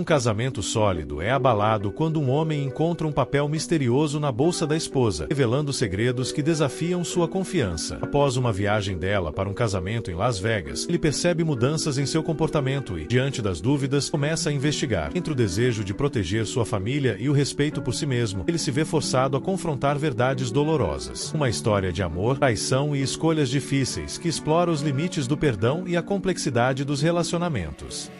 Um casamento sólido é abalado quando um homem encontra um papel misterioso na bolsa da esposa, revelando segredos que desafiam sua confiança. Após uma viagem dela para um casamento em Las Vegas, ele percebe mudanças em seu comportamento e, diante das dúvidas, começa a investigar. Entre o desejo de proteger sua família e o respeito por si mesmo, ele se vê forçado a confrontar verdades dolorosas. Uma história de amor, traição e escolhas difíceis que explora os limites do perdão e a complexidade dos relacionamentos.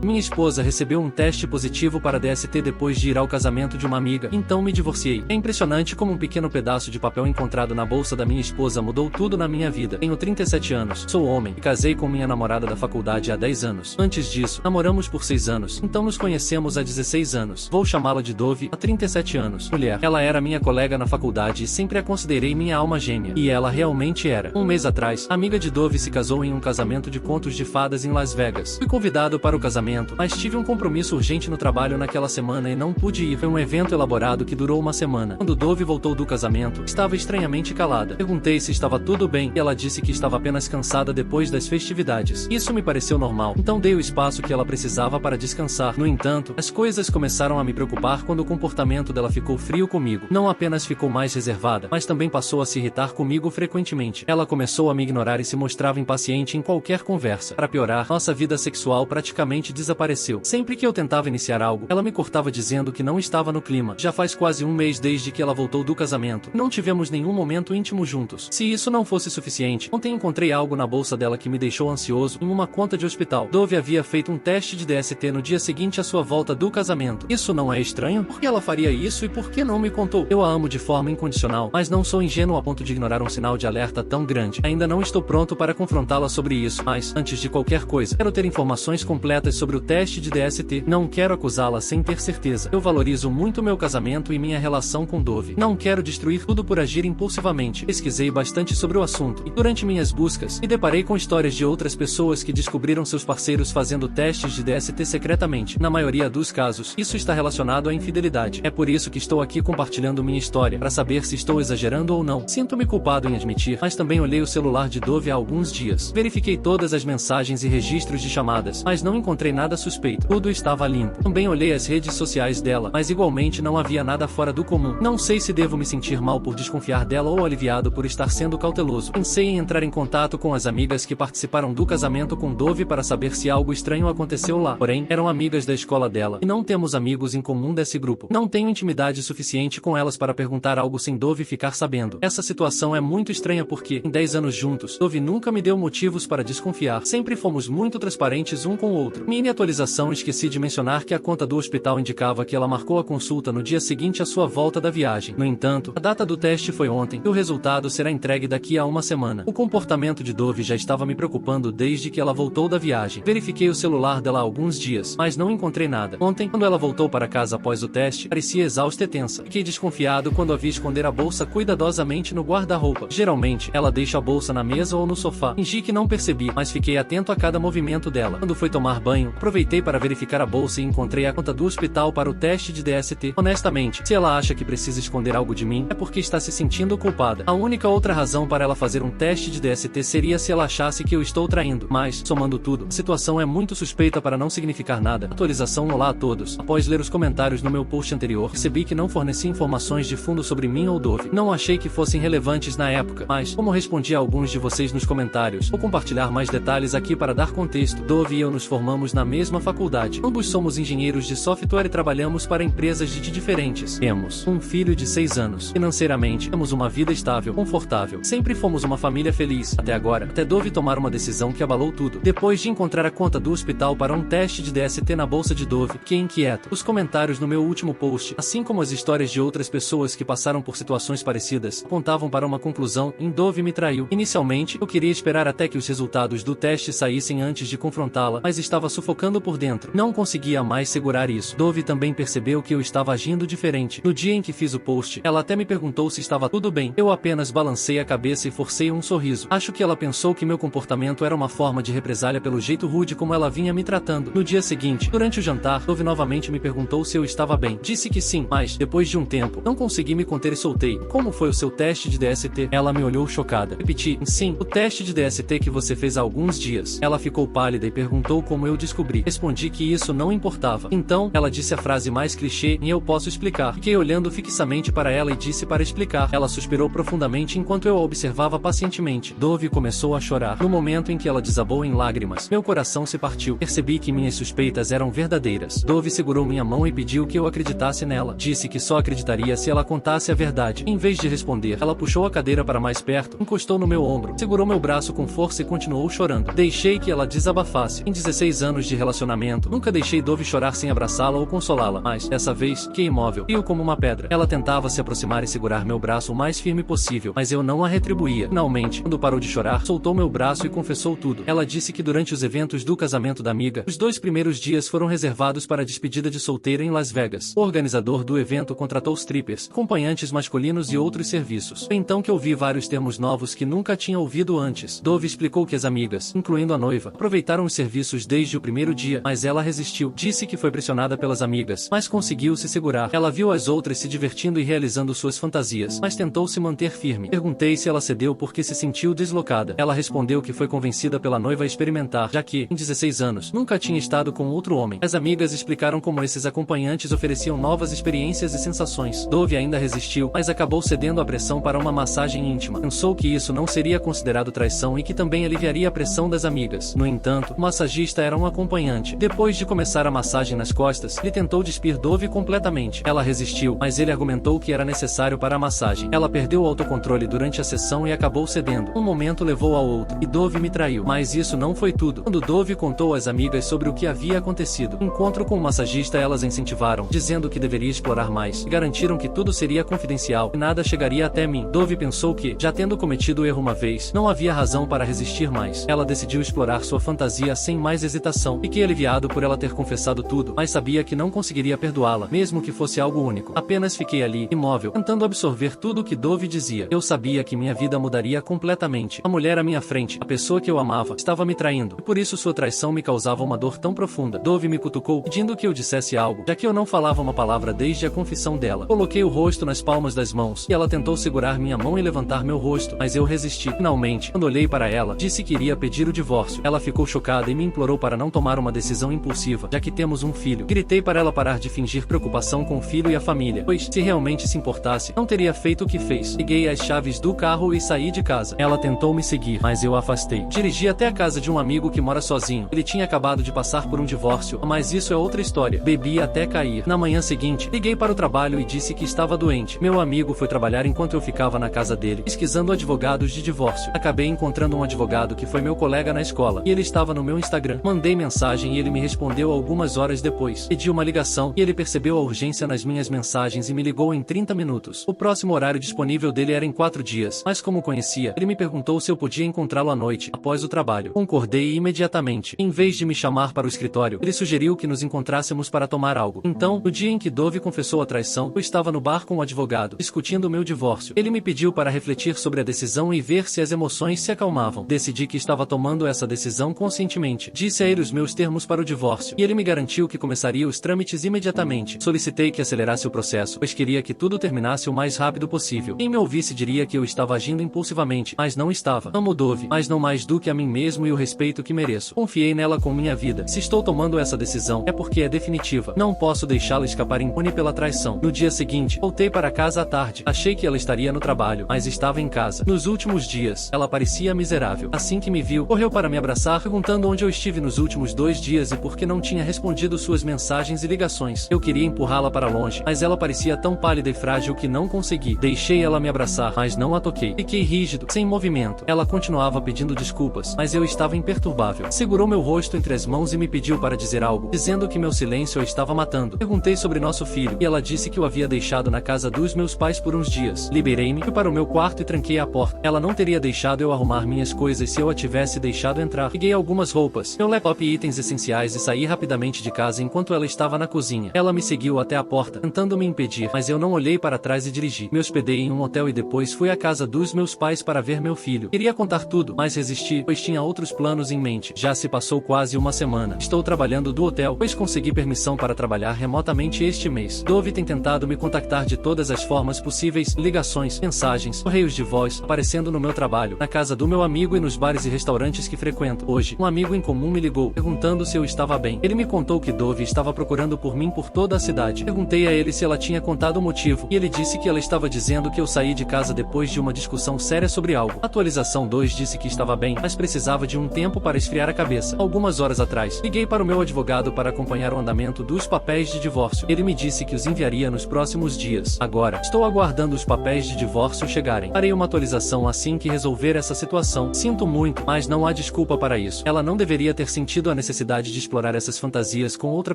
Minha esposa recebeu um teste positivo para DST depois de ir ao casamento de uma amiga, então me divorciei. É impressionante como um pequeno pedaço de papel encontrado na bolsa da minha esposa mudou tudo na minha vida. Tenho 37 anos, sou homem e casei com minha namorada da faculdade há 10 anos. Antes disso, namoramos por 6 anos, então nos conhecemos há 16 anos. Vou chamá-la de Dove, há 37 anos. Mulher, ela era minha colega na faculdade e sempre a considerei minha alma gêmea. E ela realmente era. Um mês atrás, a amiga de Dove se casou em um casamento de contos de fadas em Las Vegas. Fui convidado para o casamento, mas tive um compromisso urgente no trabalho naquela semana e não pude ir. Foi um evento elaborado que durou uma semana. Quando Dove voltou do casamento, estava estranhamente calada. Perguntei se estava tudo bem e ela disse que estava apenas cansada depois das festividades. Isso me pareceu normal, então dei o espaço que ela precisava para descansar. No entanto, as coisas começaram a me preocupar quando o comportamento dela ficou frio comigo. Não apenas ficou mais reservada, mas também passou a se irritar comigo frequentemente. Ela começou a me ignorar e se mostrava impaciente em qualquer conversa. Para piorar, nossa vida sexual praticamente desapareceu. Sempre que eu tentava iniciar algo, ela me cortava dizendo que não estava no clima. Já faz quase um mês desde que ela voltou do casamento. Não tivemos nenhum momento íntimo juntos. Se isso não fosse suficiente, ontem encontrei algo na bolsa dela que me deixou ansioso em uma conta de hospital. Dove havia feito um teste de DST no dia seguinte à sua volta do casamento. Isso não é estranho? Por que ela faria isso e por que não me contou? Eu a amo de forma incondicional, mas não sou ingênuo a ponto de ignorar um sinal de alerta tão grande. Ainda não estou pronto para confrontá-la sobre isso, mas, antes de qualquer coisa, quero ter informações completas sobre o teste de DST. Não quero acusá-la sem ter certeza. Eu valorizo muito meu casamento e minha relação com Dove. Não quero destruir tudo por agir impulsivamente. Pesquisei bastante sobre o assunto e, durante minhas buscas, me deparei com histórias de outras pessoas que descobriram seus parceiros fazendo testes de DST secretamente. Na maioria dos casos, isso está relacionado à infidelidade. É por isso que estou aqui compartilhando minha história, para saber se estou exagerando ou não. Sinto-me culpado em admitir, mas também olhei o celular de Dove há alguns dias. Verifiquei todas as mensagens e registros de chamadas, mas não encontrei nada suspeito. Tudo estava limpo. Também olhei as redes sociais dela, mas igualmente não havia nada fora do comum. Não sei se devo me sentir mal por desconfiar dela ou aliviado por estar sendo cauteloso. Pensei em entrar em contato com as amigas que participaram do casamento com Dove para saber se algo estranho aconteceu lá. Porém, eram amigas da escola dela, e não temos amigos em comum desse grupo. Não tenho intimidade suficiente com elas para perguntar algo sem Dove ficar sabendo. Essa situação é muito estranha porque, em 10 anos juntos, Dove nunca me deu motivos para desconfiar. Sempre fomos muito transparentes um com o outro. Minha atualização esqueci de mencionar que a conta do hospital indicava que ela marcou a consulta no dia seguinte à sua volta da viagem. No entanto, a data do teste foi ontem e o resultado será entregue daqui a uma semana. O comportamento de Dove já estava me preocupando desde que ela voltou da viagem. Verifiquei o celular dela há alguns dias, mas não encontrei nada. Ontem, quando ela voltou para casa após o teste, parecia exausta e tensa. Fiquei desconfiado quando a vi esconder a bolsa cuidadosamente no guarda-roupa. Geralmente, ela deixa a bolsa na mesa ou no sofá. Fingi que não percebi, mas fiquei atento a cada movimento dela. Quando foi tomar banho, aproveitei para verificar a bolsa e encontrei a conta do hospital para o teste de DST. Honestamente, se ela acha que precisa esconder algo de mim, é porque está se sentindo culpada. A única outra razão para ela fazer um teste de DST seria se ela achasse que eu estou traindo. Mas, somando tudo, a situação é muito suspeita para não significar nada. Atualização olá a todos. Após ler os comentários no meu post anterior, percebi que não forneci informações de fundo sobre mim ou Dove. Não achei que fossem relevantes na época, mas, como respondi a alguns de vocês nos comentários, vou compartilhar mais detalhes aqui para dar contexto. Dove e eu nos formamos na mesma faculdade. Ambos somos engenheiros de software e trabalhamos para empresas de diferentes. Temos um filho de 6 anos. Financeiramente, temos uma vida estável, confortável. Sempre fomos uma família feliz. Até agora, até Dove tomar uma decisão que abalou tudo. Depois de encontrar a conta do hospital para um teste de DST na bolsa de Dove, fiquei inquieto. Os comentários no meu último post, assim como as histórias de outras pessoas que passaram por situações parecidas, apontavam para uma conclusão: Dove me traiu. Inicialmente, eu queria esperar até que os resultados do teste saíssem antes de confrontá-la, mas estava sufocado sufocando por dentro. Não conseguia mais segurar isso. Dove também percebeu que eu estava agindo diferente. No dia em que fiz o post, ela até me perguntou se estava tudo bem. Eu apenas balancei a cabeça e forcei um sorriso. Acho que ela pensou que meu comportamento era uma forma de represália pelo jeito rude como ela vinha me tratando. No dia seguinte, durante o jantar, Dove novamente me perguntou se eu estava bem. Disse que sim, mas, depois de um tempo, não consegui me conter e soltei: como foi o seu teste de DST? Ela me olhou chocada. Repeti: sim, o teste de DST que você fez há alguns dias. Ela ficou pálida e perguntou como eu descobri. Respondi que isso não importava. Então, ela disse a frase mais clichê: e eu posso explicar. Fiquei olhando fixamente para ela e disse para explicar. Ela suspirou profundamente enquanto eu a observava pacientemente. Dove começou a chorar. No momento em que ela desabou em lágrimas, meu coração se partiu. Percebi que minhas suspeitas eram verdadeiras. Dove segurou minha mão e pediu que eu acreditasse nela. Disse que só acreditaria se ela contasse a verdade. Em vez de responder, ela puxou a cadeira para mais perto, encostou no meu ombro, segurou meu braço com força e continuou chorando. Deixei que ela desabafasse. Em 16 anos de relacionamento, nunca deixei Dove chorar sem abraçá-la ou consolá-la, mas, dessa vez, fiquei imóvel, frio como uma pedra. Ela tentava se aproximar e segurar meu braço o mais firme possível, mas eu não a retribuía. Finalmente, quando parou de chorar, soltou meu braço e confessou tudo. Ela disse que durante os eventos do casamento da amiga, os 2 primeiros dias foram reservados para a despedida de solteira em Las Vegas. O organizador do evento contratou strippers, acompanhantes masculinos e outros serviços. Foi então que ouvi vários termos novos que nunca tinha ouvido antes. Dove explicou que as amigas, incluindo a noiva, aproveitaram os serviços desde o primeiro dia, mas ela resistiu. Disse que foi pressionada pelas amigas, mas conseguiu se segurar. Ela viu as outras se divertindo e realizando suas fantasias, mas tentou se manter firme. Perguntei se ela cedeu porque se sentiu deslocada. Ela respondeu que foi convencida pela noiva a experimentar, já que, em 16 anos, nunca tinha estado com outro homem. As amigas explicaram como esses acompanhantes ofereciam novas experiências e sensações. Dove ainda resistiu, mas acabou cedendo à pressão para uma massagem íntima. Pensou que isso não seria considerado traição e que também aliviaria a pressão das amigas. No entanto, o massagista era um acompanhante. Depois de começar a massagem nas costas, ele tentou despir Dove completamente. Ela resistiu, mas ele argumentou que era necessário para a massagem. Ela perdeu o autocontrole durante a sessão e acabou cedendo. Um momento levou ao outro, e Dove me traiu. Mas isso não foi tudo. Quando Dove contou às amigas sobre o que havia acontecido, no encontro com o massagista, elas a incentivaram, dizendo que deveria explorar mais, e garantiram que tudo seria confidencial e nada chegaria até mim. Dove pensou que, já tendo cometido o erro uma vez, não havia razão para resistir mais. Ela decidiu explorar sua fantasia sem mais hesitação. Fiquei aliviado por ela ter confessado tudo, mas sabia que não conseguiria perdoá-la, mesmo que fosse algo único. Apenas fiquei ali, imóvel, tentando absorver tudo o que Dove dizia. Eu sabia que minha vida mudaria completamente. A mulher à minha frente, a pessoa que eu amava, estava me traindo, e por isso sua traição me causava uma dor tão profunda. Dove me cutucou, pedindo que eu dissesse algo, já que eu não falava uma palavra desde a confissão dela. Coloquei o rosto nas palmas das mãos, e ela tentou segurar minha mão e levantar meu rosto, mas eu resisti. Finalmente, quando olhei para ela, disse que iria pedir o divórcio. Ela ficou chocada e me implorou para não tomar uma decisão impulsiva, já que temos um filho. Gritei para ela parar de fingir preocupação com o filho e a família, pois, se realmente se importasse, não teria feito o que fez. Liguei as chaves do carro e saí de casa. Ela tentou me seguir, mas eu a afastei. Dirigi até a casa de um amigo que mora sozinho. Ele tinha acabado de passar por um divórcio, mas isso é outra história. Bebi até cair. Na manhã seguinte, liguei para o trabalho e disse que estava doente. Meu amigo foi trabalhar enquanto eu ficava na casa dele, pesquisando advogados de divórcio. Acabei encontrando um advogado que foi meu colega na escola, e ele estava no meu Instagram. Mandei mensagem e ele me respondeu algumas horas depois. Pedi uma ligação, e ele percebeu a urgência nas minhas mensagens e me ligou em 30 minutos. O próximo horário disponível dele era em 4 dias, mas como conhecia, ele me perguntou se eu podia encontrá-lo à noite, após o trabalho. Concordei imediatamente. Em vez de me chamar para o escritório, ele sugeriu que nos encontrássemos para tomar algo. Então, no dia em que Dove confessou a traição, eu estava no bar com o advogado, discutindo o meu divórcio. Ele me pediu para refletir sobre a decisão e ver se as emoções se acalmavam. Decidi que estava tomando essa decisão conscientemente. Disse a ele os meus termos para o divórcio, e ele me garantiu que começaria os trâmites imediatamente. Solicitei que acelerasse o processo, pois queria que tudo terminasse o mais rápido possível. Quem me ouvisse diria que eu estava agindo impulsivamente, mas não estava. Amo Dove, mas não mais do que a mim mesmo e o respeito que mereço. Confiei nela com minha vida. Se estou tomando essa decisão, é porque é definitiva. Não posso deixá-la escapar impune pela traição. No dia seguinte, voltei para casa à tarde. Achei que ela estaria no trabalho, mas estava em casa. Nos últimos dias, ela parecia miserável. Assim que me viu, correu para me abraçar, perguntando onde eu estive nos últimos 2 dias e por que não tinha respondido suas mensagens e ligações. Eu queria empurrá-la para longe, mas ela parecia tão pálida e frágil que não consegui. Deixei ela me abraçar, mas não a toquei. Fiquei rígido, sem movimento. Ela continuava pedindo desculpas, mas eu estava imperturbável. Segurou meu rosto entre as mãos e me pediu para dizer algo, dizendo que meu silêncio a estava matando. Perguntei sobre nosso filho, e ela disse que o havia deixado na casa dos meus pais por uns dias. Liberei-me, fui para o meu quarto e tranquei a porta. Ela não teria deixado eu arrumar minhas coisas se eu a tivesse deixado entrar. Peguei algumas roupas, meu laptop e itens itens essenciais e saí rapidamente de casa enquanto ela estava na cozinha. Ela me seguiu até a porta, tentando me impedir, mas eu não olhei para trás e dirigi. Me hospedei em um hotel e depois fui à casa dos meus pais para ver meu filho. Queria contar tudo, mas resisti, pois tinha outros planos em mente. Já se passou quase uma semana. Estou trabalhando do hotel, pois consegui permissão para trabalhar remotamente este mês. Dove tem tentado me contactar de todas as formas possíveis, ligações, mensagens, correios de voz, aparecendo no meu trabalho, na casa do meu amigo e nos bares e restaurantes que frequento. Hoje, um amigo em comum me ligou, perguntando se eu estava bem. Ele me contou que Dove estava procurando por mim por toda a cidade. Perguntei a ele se ela tinha contado o motivo, e ele disse que ela estava dizendo que eu saí de casa depois de uma discussão séria sobre algo. Atualização 2 disse que estava bem, mas precisava de um tempo para esfriar a cabeça. Algumas horas atrás, liguei para o meu advogado para acompanhar o andamento dos papéis de divórcio. Ele me disse que os enviaria nos próximos dias. Agora, estou aguardando os papéis de divórcio chegarem. Farei uma atualização assim que resolver essa situação. Sinto muito, mas não há desculpa para isso. Ela não deveria ter sentido a necessidade de explorar essas fantasias com outra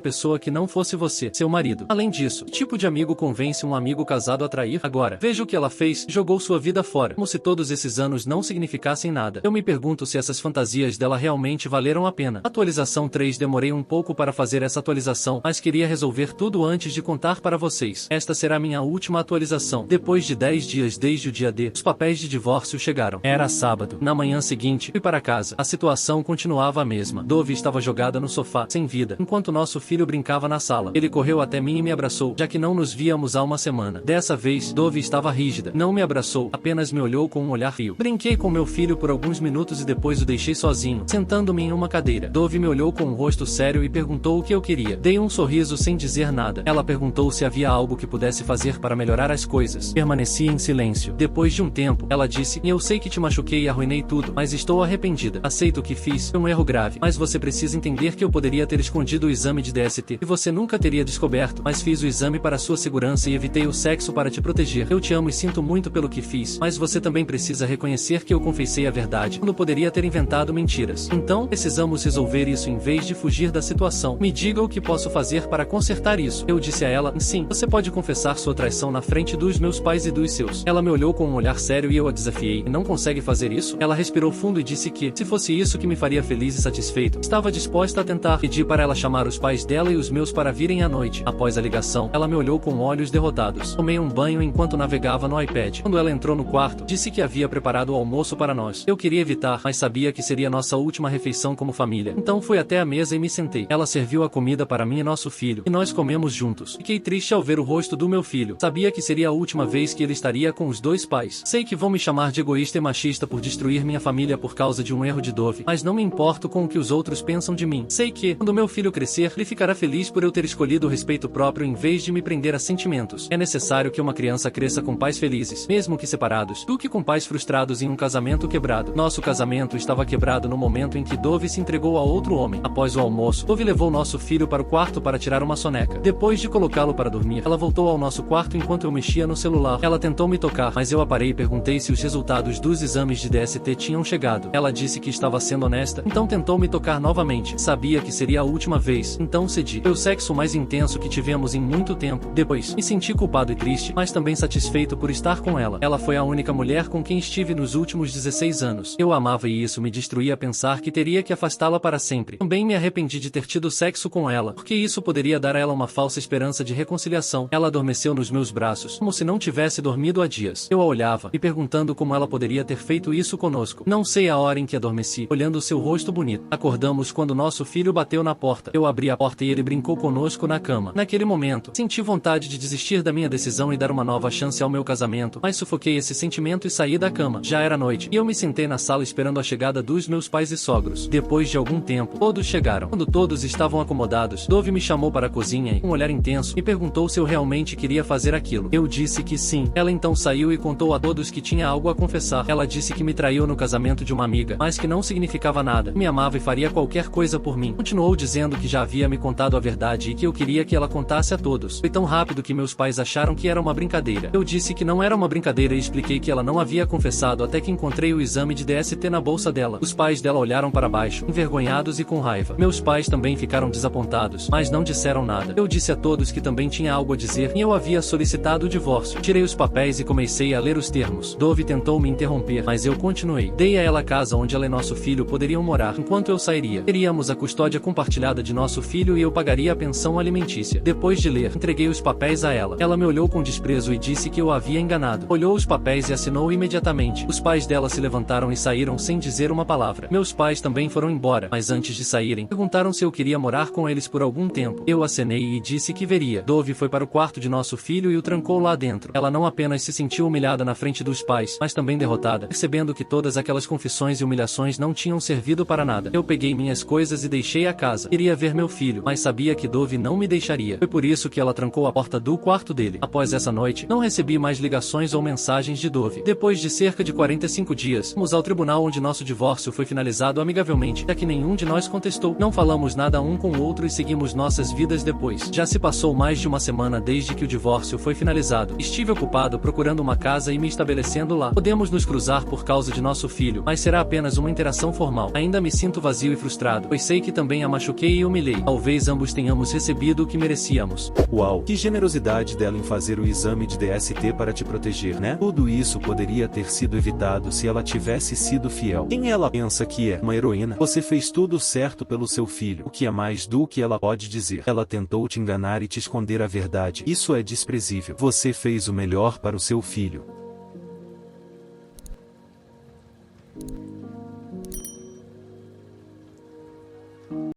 pessoa que não fosse você, seu marido. Além disso, que tipo de amigo convence um amigo casado a trair? Agora, veja o que ela fez, jogou sua vida fora, como se todos esses anos não significassem nada. Eu me pergunto se essas fantasias dela realmente valeram a pena. Atualização 3 demorei um pouco para fazer essa atualização, mas queria resolver tudo antes de contar para vocês. Esta será minha última atualização. Depois de 10 dias desde o dia D, os papéis de divórcio chegaram. Era sábado. Na manhã seguinte, fui para casa. A situação continuava a mesma. Dove estava jogada no sofá, sem vida, enquanto nosso filho brincava na sala. Ele correu até mim e me abraçou, já que não nos víamos há uma semana. Dessa vez, Dove estava rígida. Não me abraçou, apenas me olhou com um olhar frio. Brinquei com meu filho por alguns minutos e depois o deixei sozinho, sentando-me em uma cadeira. Dove me olhou com um rosto sério e perguntou o que eu queria. Dei um sorriso sem dizer nada. Ela perguntou se havia algo que pudesse fazer para melhorar as coisas. Permaneci em silêncio. Depois de um tempo, ela disse: eu sei que te machuquei e arruinei tudo, mas estou arrependida. Aceito o que fiz, foi um erro grave, mas você precisa entender que eu poderia ter escondido o exame de DST e você nunca teria descoberto, mas fiz o exame para sua segurança e evitei o sexo para te proteger. Eu te amo e sinto muito pelo que fiz, mas você também precisa reconhecer que eu confessei a verdade, quando poderia ter inventado mentiras. Então, precisamos resolver isso em vez de fugir da situação. Me diga o que posso fazer para consertar isso. Eu disse a ela: sim, você pode confessar sua traição na frente dos meus pais e dos seus. Ela me olhou com um olhar sério e eu a desafiei. Não consegue fazer isso? Ela respirou fundo e disse que, se fosse isso que me faria feliz e satisfeito, estava disposta a tentar. Pedi para ela chamar os pais dela e os meus para virem à noite. Após a ligação, ela me olhou com olhos derrotados. Tomei um banho enquanto navegava no iPad. Quando ela entrou no quarto, disse que havia preparado o almoço para nós. Eu queria evitar, mas sabia que seria nossa última refeição como família. Então fui até a mesa e me sentei. Ela serviu a comida para mim e nosso filho, e nós comemos juntos. Fiquei triste ao ver o rosto do meu filho. Sabia que seria a última vez que ele estaria com os dois pais. Sei que vão me chamar de egoísta e machista por destruir minha família por causa de um erro de Dove, mas não me importo com o que os outros pensam de mim. Sei que, quando meu filho crescer, ele ficará feliz por eu ter escolhido o respeito próprio em vez de me prender a sentimentos. É necessário que uma criança cresça com pais felizes, mesmo que separados, do que com pais frustrados em um casamento quebrado. Nosso casamento estava quebrado no momento em que Dove se entregou a outro homem. Após o almoço, Dove levou nosso filho para o quarto para tirar uma soneca. Depois de colocá-lo para dormir, ela voltou ao nosso quarto enquanto eu mexia no celular. Ela tentou me tocar, mas eu a parei e perguntei se os resultados dos exames de DST tinham chegado. Ela disse que estava sendo honesta, então tentou me tocar novamente. Sabia que seria a última vez, então cedi. Foi o sexo mais intenso que tivemos em muito tempo. Depois, me senti culpado e triste, mas também satisfeito por estar com ela. Ela foi a única mulher com quem estive nos últimos 16 anos. Eu a amava e isso me destruía pensar que teria que afastá-la para sempre. Também me arrependi de ter tido sexo com ela, porque isso poderia dar a ela uma falsa esperança de reconciliação. Ela adormeceu nos meus braços, como se não tivesse dormido há dias. Eu a olhava, me perguntando como ela poderia ter feito isso conosco. Não sei a hora em que adormeci, olhando seu rosto bonito. Acordamos quando nosso filho bateu na porta. Eu abri a porta e ele brincou conosco na cama. Naquele momento, senti vontade de desistir da minha decisão e dar uma nova chance ao meu casamento, mas sufoquei esse sentimento e saí da cama. Já era noite, e eu me sentei na sala esperando a chegada dos meus pais e sogros. Depois de algum tempo, todos chegaram. Quando todos estavam acomodados, Dove me chamou para a cozinha e, com um olhar intenso, me perguntou se eu realmente queria fazer aquilo. Eu disse que sim. Ela então saiu e contou a todos que tinha algo a confessar. Ela disse que me traiu no casamento de uma amiga, mas que não significava nada. Me amava e faria qualquer coisa por mim. Continuou dizendo que já havia me contado a verdade e que eu queria que ela contasse a todos. Foi tão rápido que meus pais acharam que era uma brincadeira. Eu disse que não era uma brincadeira e expliquei que ela não havia confessado até que encontrei o exame de DST na bolsa dela. Os pais dela olharam para baixo, envergonhados e com raiva. Meus pais também ficaram desapontados, mas não disseram nada. Eu disse a todos que também tinha algo a dizer e eu havia solicitado o divórcio. Tirei os papéis e comecei a ler os termos. Dove tentou me interromper, mas eu continuei. Dei a ela a casa onde ela e nosso filho poderiam morar enquanto eu sairia. Queria Teríamos a custódia compartilhada de nosso filho e eu pagaria a pensão alimentícia. Depois de ler, entreguei os papéis a ela. Ela me olhou com desprezo e disse que eu a havia enganado. Olhou os papéis e assinou imediatamente. Os pais dela se levantaram e saíram sem dizer uma palavra. Meus pais também foram embora, mas antes de saírem, perguntaram se eu queria morar com eles por algum tempo. Eu acenei e disse que veria. Dove foi para o quarto de nosso filho e o trancou lá dentro. Ela não apenas se sentiu humilhada na frente dos pais, mas também derrotada, percebendo que todas aquelas confissões e humilhações não tinham servido para nada. Eu peguei minhas coisas e deixei a casa. Queria ver meu filho, mas sabia que Dove não me deixaria. Foi por isso que ela trancou a porta do quarto dele. Após essa noite, não recebi mais ligações ou mensagens de Dove. Depois de cerca de 45 dias, fomos ao tribunal onde nosso divórcio foi finalizado amigavelmente, já que nenhum de nós contestou. Não falamos nada um com o outro e seguimos nossas vidas depois. Já se passou mais de uma semana desde que o divórcio foi finalizado. Estive ocupado procurando uma casa e me estabelecendo lá. Podemos nos cruzar por causa de nosso filho, mas será apenas uma interação formal. Ainda me sinto vazio e frustrado, pois sei que também a machuquei e humilhei. Talvez ambos tenhamos recebido o que merecíamos. Uau, que generosidade dela em fazer o exame de DST para te proteger, né? Tudo isso poderia ter sido evitado se ela tivesse sido fiel. Quem ela pensa que é? Uma heroína? Você fez tudo certo pelo seu filho. O que é mais do que ela pode dizer? Ela tentou te enganar e te esconder a verdade. Isso é desprezível. Você fez o melhor para o seu filho.